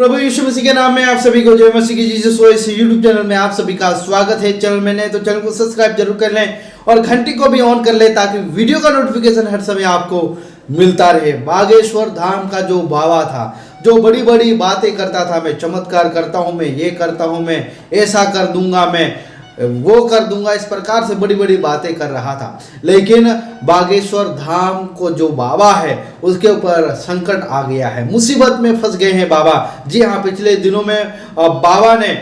प्रभु यीशु मसीह के नाम में आप सभी को जय मसीह की जीसस वॉइस यूट्यूब चैनल में आप सभी का स्वागत है। चैनल में नए तो चैनल को सब्सक्राइब जरूर कर लें और घंटी को भी ऑन कर लें ताकि वीडियो का नोटिफिकेशन हर समय आपको मिलता रहे। बागेश्वर धाम का जो बाबा था, जो बड़ी बड़ी बातें करता था, मैं चमत्कार करता हूँ, मैं ये करता हूँ, मैं ऐसा कर दूंगा, मैं वो कर दूंगा, इस प्रकार से बड़ी बड़ी बातें कर रहा था। लेकिन बागेश्वर धाम को जो बाबा है उसके ऊपर संकट आ गया है, मुसीबत में फंस गए हैं बाबा। जी हाँ, पिछले दिनों में बाबा ने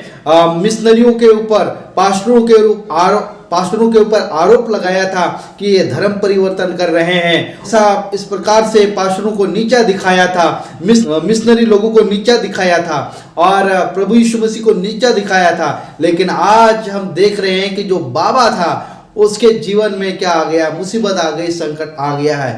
मिशनरियों के ऊपर, पास्टरों के ऊपर आरोप लगाया था कि ये धर्म परिवर्तन कर रहे हैं। ऐसा इस प्रकार से पास्टरों को नीचा दिखाया था, मिशनरी लोगों को नीचा दिखाया था और प्रभु यीशु मसीह को नीचा दिखाया था। लेकिन आज हम देख रहे हैं कि जो बाबा था उसके जीवन में क्या आ गया, मुसीबत आ गई, संकट आ गया है।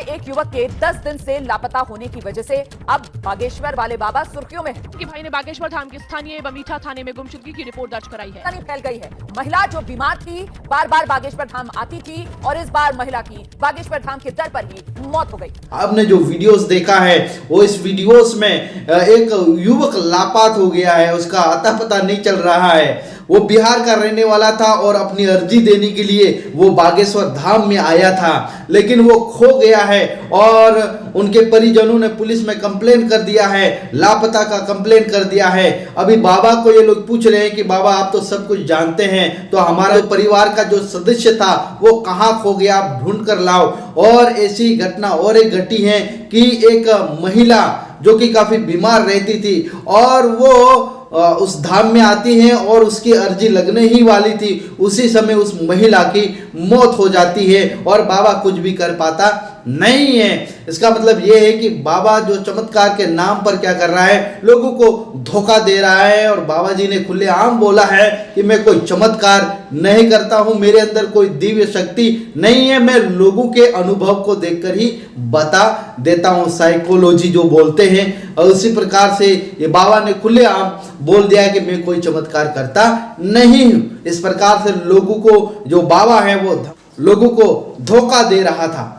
एक युवक के 10 दिन से लापता होने की वजह से अब बागेश्वर वाले बाबा सुर्खियों में कि भाई ने बागेश्वर धाम के स्थानीय बमीठा थाने में गुमशुदगी की रिपोर्ट दर्ज कराई है। फैल गई है। महिला जो बीमार थी, बार बार बागेश्वर धाम आती थी और इस बार महिला की बागेश्वर धाम के दर पर ही मौत हो गई। आपने जो वीडियोस देखा है वो इस वीडियोस में एक युवक लापता हो गया है, उसका अता पता नहीं चल रहा है। वो बिहार का रहने वाला था और अपनी अर्जी देने के लिए वो बागेश्वर धाम में आया था, लेकिन वो खो गया है और उनके परिजनों ने पुलिस में कंप्लेन कर दिया है, लापता का कंप्लेन कर दिया है। अभी बाबा को ये लोग पूछ रहे हैं कि बाबा आप तो सब कुछ जानते हैं, तो हमारा परिवार का जो सदस्य था वो कहाँ खो गया, आप ढूंढ कर लाओ। और ऐसी घटना और एक घटी है कि एक महिला जो कि काफी बीमार रहती थी और वो उस धाम में आती है और उसकी अर्जी लगने ही वाली थी, उसी समय उस महिला की मौत हो जाती है और बाबा कुछ भी कर पाता नहीं है। इसका मतलब यह है कि बाबा जो चमत्कार के नाम पर क्या कर रहा है, लोगों को धोखा दे रहा है। और बाबा जी ने खुलेआम बोला है कि मैं कोई चमत्कार नहीं करता हूं, मेरे अंदर कोई दिव्य शक्ति नहीं है, मैं लोगों के अनुभव को देखकर ही बता देता हूं, साइकोलॉजी जो बोलते हैं। और उसी प्रकार से ये बाबा ने खुलेआम बोल दिया कि मैं कोई चमत्कार करता नहीं हूं। इस प्रकार से लोगों को, जो बाबा है वो लोगों को धोखा दे रहा था।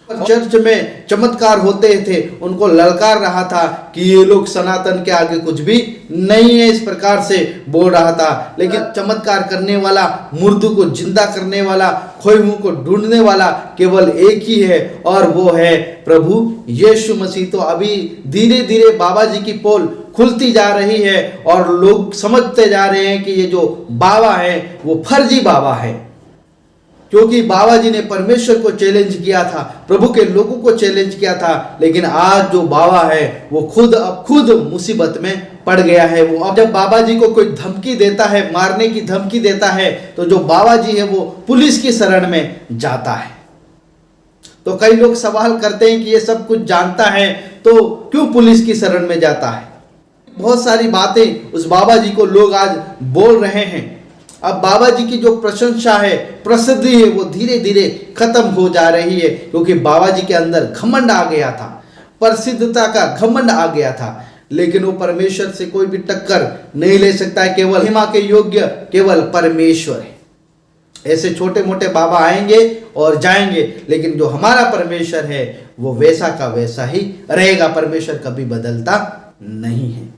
चर्च में चमत्कार होते थे, उनको ललकार रहा था कि ये लोग सनातन के आगे कुछ भी नहीं है, इस प्रकार से बोल रहा था। लेकिन चमत्कार करने वाला, मुर्दों को जिंदा करने वाला, खोए हुओं को ढूंढने वाला केवल एक ही है और वो है प्रभु यीशु मसीह। तो अभी धीरे धीरे बाबा जी की पोल खुलती जा रही है और लोग समझते जा रहे हैं कि ये जो बाबा है वो फर्जी बाबा है, क्योंकि बाबा जी ने परमेश्वर को चैलेंज किया था, प्रभु के लोगों को चैलेंज किया था। लेकिन आज जो बाबा है वो अब खुद मुसीबत में पड़ गया है। वो अब जब बाबा जी को कोई धमकी देता है, मारने की धमकी देता है, तो जो बाबा जी है वो पुलिस की शरण में जाता है। तो कई लोग सवाल करते हैं कि ये सब कुछ जानता है तो क्यों पुलिस की शरण में जाता है। बहुत सारी बातें उस बाबा जी को लोग आज बोल रहे हैं। अब बाबा जी की जो प्रशंसा है, प्रसिद्धि है, वो धीरे धीरे खत्म हो जा रही है, क्योंकि बाबा जी के अंदर घमंड आ गया था, प्रसिद्धता का घमंड आ गया था। लेकिन वो परमेश्वर से कोई भी टक्कर नहीं ले सकता है, केवल महिमा के योग्य केवल परमेश्वर है। ऐसे छोटे मोटे बाबा आएंगे और जाएंगे, लेकिन जो हमारा परमेश्वर है वो वैसा का वैसा ही रहेगा। परमेश्वर कभी बदलता नहीं है।